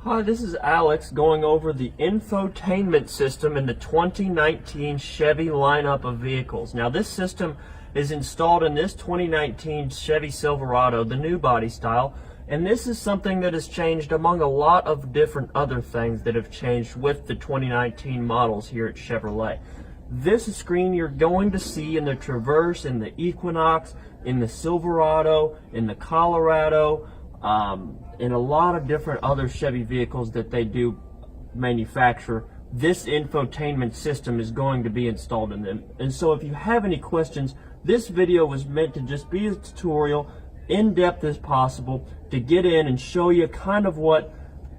Hi, this is Alex going over the infotainment system in the 2019 Chevy lineup of vehicles. Now, this system is installed in this 2019 Chevy Silverado, the new body style, and this is something that has changed among a lot of different other things that have changed with the 2019 models here at Chevrolet. This screen you're going to see in the Traverse, in the Equinox, in the Silverado, in the Colorado, in a lot of different other Chevy vehicles that they do manufacture. This infotainment system is going to be installed in them. And so if you have any questions, this video was meant to just be a tutorial, in depth as possible, to get in and show you kind of what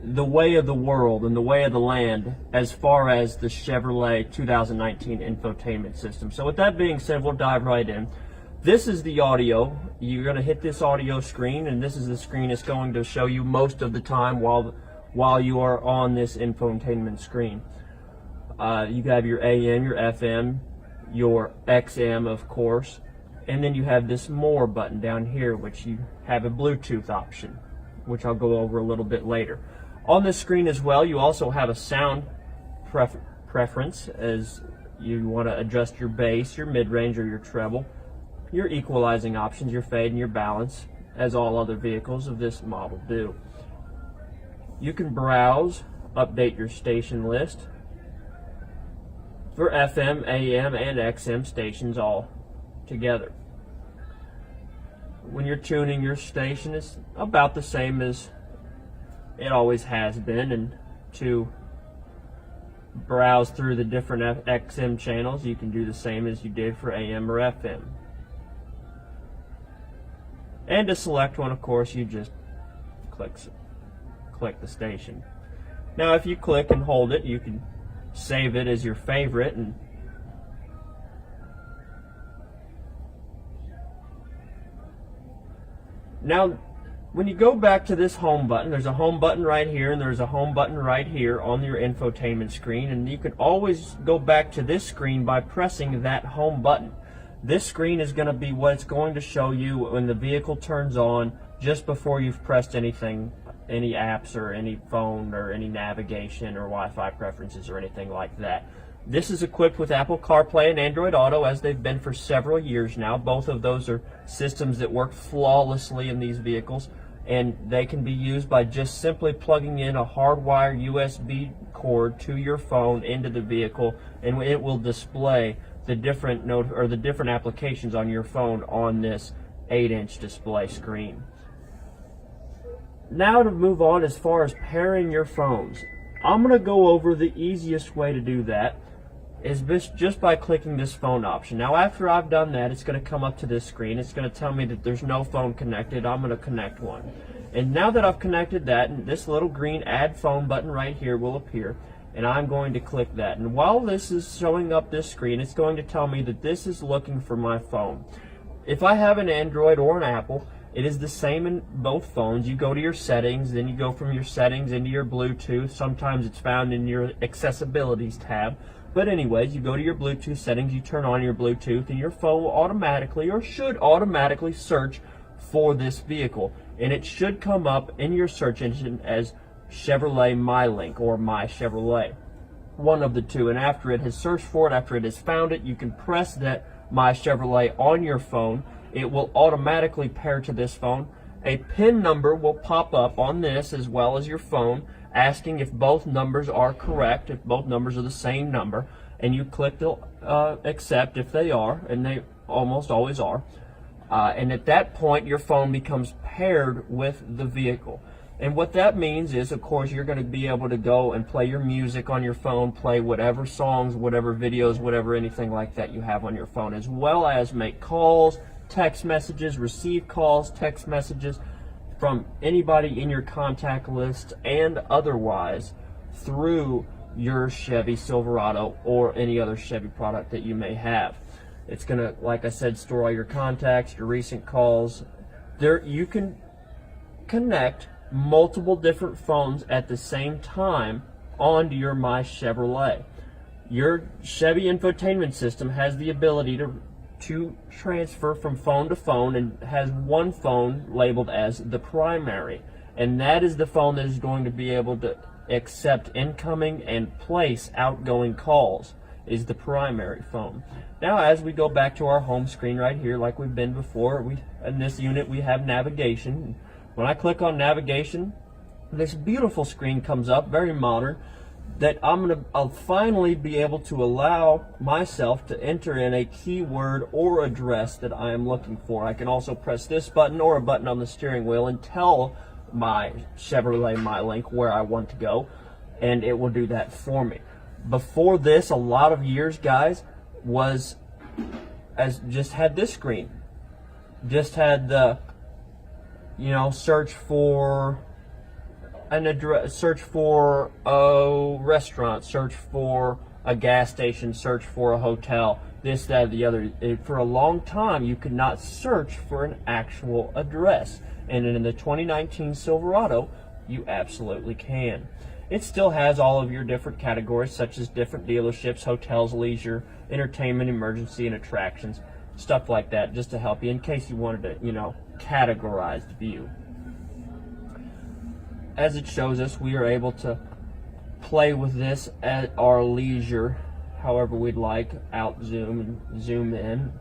the way of the world and the way of the land as far as the Chevrolet 2019 infotainment system. So with that being said, we'll dive right in. This is the audio. You're going to hit this audio screen, and this is the screen it's going to show you most of the time while you are on this infotainment screen. You have your AM, your FM, your XM, of course, and then you have this More button down here, which you have a Bluetooth option, which I'll go over a little bit later. On this screen as well, you also have a sound preference, as you want to adjust your bass, your mid-range, or your treble, your equalizing options, your fade, and your balance, as all other vehicles of this model do. You can browse, update your station list for FM, AM, and XM stations all together. When you're tuning your station, it's about the same as it always has been, and to browse through the different XM channels, you can do the same as you did for AM or FM. And to select one, of course, you just click the station. Now, if you click and hold it, you can save it as your favorite. And now, when you go back to this home button, there's a home button right here, and there's a home button right here on your infotainment screen, and you can always go back to this screen by pressing that home button. This screen is going to be what it's going to show you when the vehicle turns on, just before you've pressed anything, any apps or any phone or any navigation or Wi-Fi preferences or anything like that. This is equipped with Apple CarPlay and Android Auto, as they've been for several years now. Both of those are systems that work flawlessly in these vehicles, and they can be used by just simply plugging in a hardwired USB cord to your phone into the vehicle, and it will display the different applications on your phone on this 8-inch display screen. Now, to move on as far as pairing your phones, I'm going to go over the easiest way to do that is just by clicking this phone option. Now, after I've done that, it's going to come up to this screen. It's going to tell me that there's no phone connected. I'm going to connect one. And now that I've connected that, this little green Add Phone button right here will appear, and I'm going to click that. And while this is showing up this screen, it's going to tell me that this is looking for my phone. If I have an Android or an Apple, it is the same in both phones. You go to your settings, then you go from your settings into your Bluetooth. Sometimes it's found in your accessibilities tab. But anyways, you go to your Bluetooth settings, you turn on your Bluetooth, and your phone will automatically, or should automatically, search for this vehicle. And it should come up in your search engine as Chevrolet MyLink or My Chevrolet, one of the two. And after it has searched for it, after it has found it, you can press that My Chevrolet on your phone. It will automatically pair to this phone. A PIN number will pop up on this as well as your phone, asking if both numbers are correct, if both numbers are the same number, and you click the accept if they are, and they almost always are. And at that point, your phone becomes paired with the vehicle. And what that means is, of course, you're going to be able to go and play your music on your phone, play whatever songs, whatever videos, whatever anything like that you have on your phone, as well as make calls, text messages, receive calls, text messages from anybody in your contact list and otherwise through your Chevy Silverado or any other Chevy product that you may have. It's going to, like I said, store all your contacts, your recent calls. There, you can connect multiple different phones at the same time onto your My Chevrolet. Your Chevy infotainment system has the ability to transfer from phone to phone and has one phone labeled as the primary. and that is the phone that is going to be able to accept incoming and place outgoing calls, is the primary phone. Now as we go back to our home screen right here, like we've been before, in this unit we have navigation. When I click on navigation, this beautiful screen comes up, very modern, that I'll finally be able to allow myself to enter in a keyword or address that I am looking for. I can also press this button or a button on the steering wheel and tell my Chevrolet MyLink where I want to go, and it will do that for me. Before this, a lot of years, guys, just had this screen. Just had the, search for an address, search for a restaurant, search for a gas station, search for a hotel, this, that, the other. For a long time, you could not search for an actual address. And in the 2019 Silverado, you absolutely can. It still has all of your different categories, such as different dealerships, hotels, leisure, entertainment, emergency, and attractions, stuff like that, just to help you in case you wanted to, categorize the view. As it shows us, we are able to play with this at our leisure, however we'd like, out zoom and zoom in,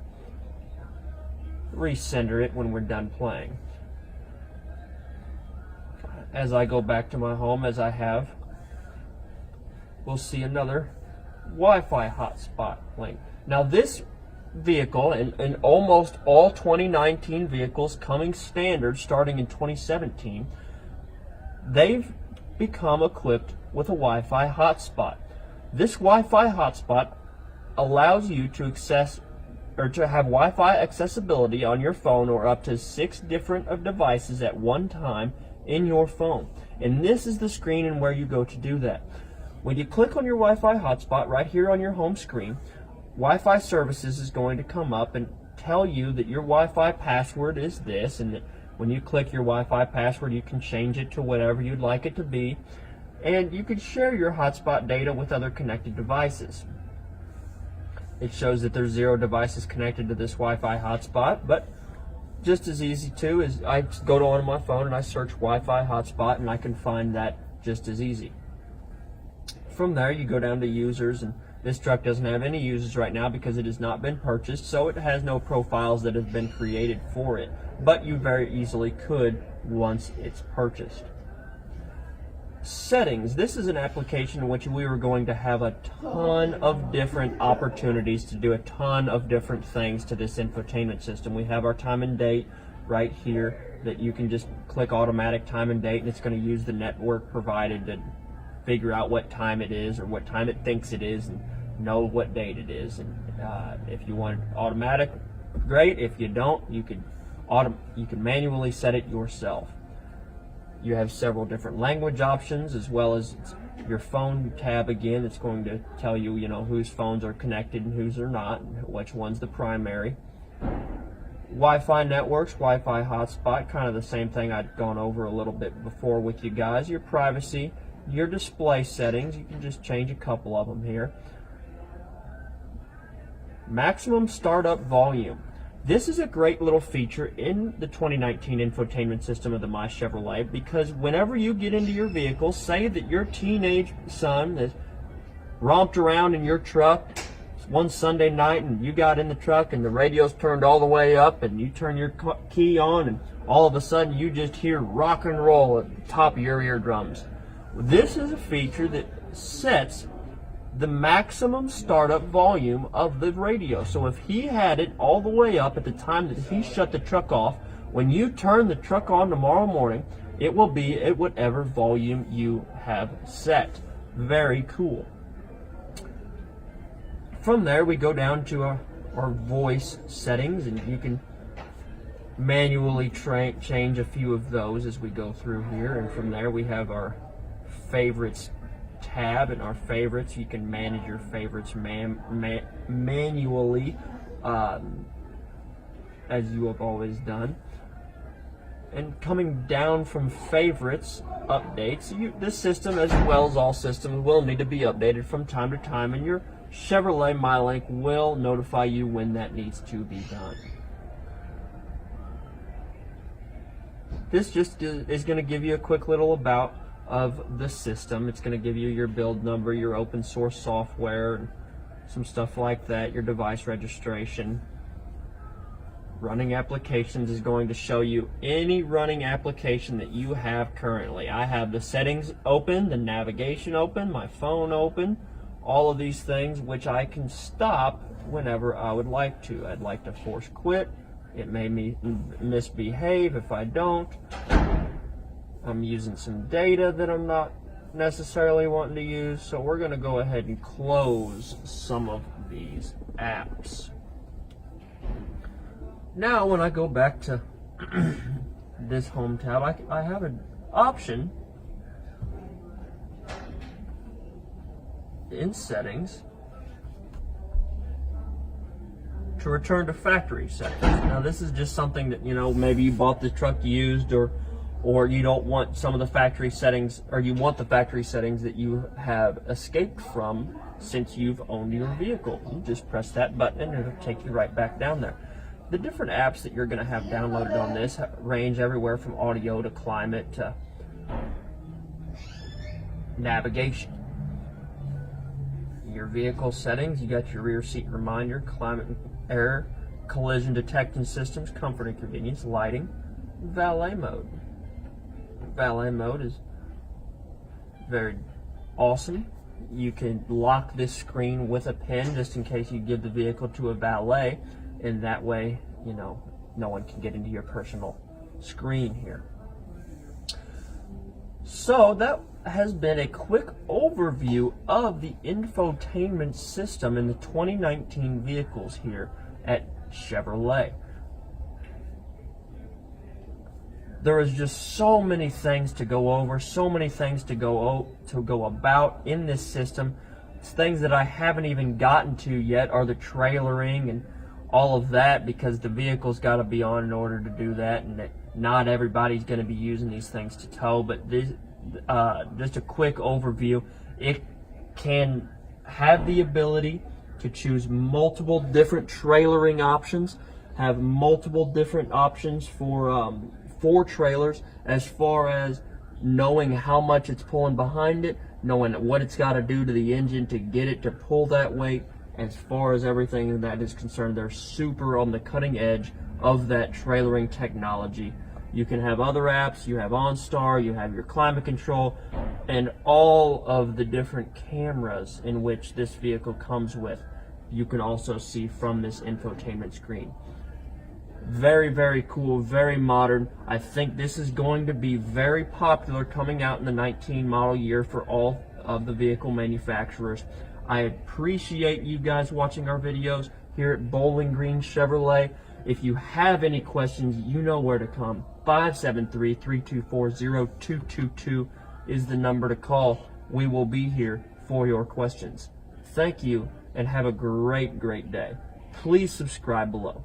recenter it when we're done playing. As I go back to my home, as I have, we'll see another Wi-Fi hotspot link. Now this vehicle, and almost all 2019 vehicles coming standard starting in 2017, they've become equipped with a Wi-Fi hotspot. This Wi-Fi hotspot allows you to access or to have Wi-Fi accessibility on your phone or up to 6 different devices at one time in your phone. And this is the screen and where you go to do that. When you click on your Wi-Fi hotspot right here on your home screen, Wi-Fi services is going to come up and tell you that your Wi-Fi password is this, and that when you click your Wi-Fi password, you can change it to whatever you'd like it to be, and you can share your hotspot data with other connected devices. It shows that there's 0 devices connected to this Wi-Fi hotspot, but just as easy too is I go on my phone and I search Wi-Fi hotspot, and I can find that just as easy. From there, you go down to users, and this truck doesn't have any users right now because it has not been purchased, so it has no profiles that have been created for it, but you very easily could once it's purchased. Settings. This is an application in which we are going to have a ton of different opportunities to do a ton of different things to this infotainment system. We have our time and date right here that you can just click automatic time and date, and it's going to use the network provided to figure out what time it is or what time it thinks it is and know what date it is. And if you want automatic, great. If you don't, you can manually set it yourself. You have several different language options, as well as your phone tab. Again, it's going to tell you, whose phones are connected and whose are not, and which one's the primary. Wi-Fi networks, Wi-Fi hotspot, kind of the same thing I'd gone over a little bit before with you guys. Your privacy, your display settings, you can just change a couple of them here. Maximum startup volume. This is a great little feature in the 2019 infotainment system of the My Chevrolet, because whenever you get into your vehicle, say that your teenage son has romped around in your truck one Sunday night and you got in the truck and the radio's turned all the way up and you turn your key on and all of a sudden you just hear rock and roll at the top of your eardrums. This is a feature that sets the maximum startup volume of the radio. So if he had it all the way up at the time that he shut the truck off, when you turn the truck on tomorrow morning, it will be at whatever volume you have set. Very cool. From there, we go down to our voice settings, and you can manually change a few of those as we go through here. And from there, we have our favorites tab, and our favorites, you can manage your favorites manually, as you have always done. And coming down from favorites, updates, this system, as well as all systems, will need to be updated from time to time, and your Chevrolet MyLink will notify you when that needs to be done. this just is going to give you a quick little about of the system. It's going to give you your build number, your open source software, and some stuff like that, your device registration. Running applications is going to show you any running application that you have currently. I have the settings open, the navigation open, my phone open, all of these things, which I can stop whenever I would like to. I'd like to force quit. It made me misbehave if I don't. I'm using some data that I'm not necessarily wanting to use, so we're going to go ahead and close some of these apps. Now when I go back to this home tab, I have an option in settings to return to factory settings. Now this is just something that, you know, maybe you bought the truck used, or you don't want some of the factory settings, or you want the factory settings that you have escaped from since you've owned your vehicle. You just press that button and it'll take you right back down there. The different apps that you're going to have downloaded on this range everywhere from audio to climate to navigation. Your vehicle settings, you got your rear seat reminder, climate and air, collision detection systems, comfort and convenience, lighting, valet mode. Valet mode is very awesome. You can lock this screen with a pin just in case you give the vehicle to a valet, and that way, you know, no one can get into your personal screen here. So that has been a quick overview of the infotainment system in the 2019 vehicles here at Chevrolet. There is just so many things to go over, so many things to go about in this system. It's things that I haven't even gotten to yet are the trailering and all of that, because the vehicle's got to be on in order to do that, and not everybody's going to be using these things to tow. But this, just a quick overview, it can have the ability to choose multiple different trailering options, have multiple different options for trailers, as far as knowing how much it's pulling behind it, knowing what it's got to do to the engine to get it to pull that weight. As far as everything that is concerned, they're super on the cutting edge of that trailering technology. You can have other apps, you have OnStar, you have your climate control, and all of the different cameras in which this vehicle comes with, you can also see from this infotainment screen. Very, very cool, very modern. I think this is going to be very popular coming out in the 19 model year for all of the vehicle manufacturers. I appreciate you guys watching our videos here at Bowling Green Chevrolet. If you have any questions, you know where to come. 573-324-0222 is the number to call. We will be here for your questions. Thank you, and have a great, great day. Please subscribe below.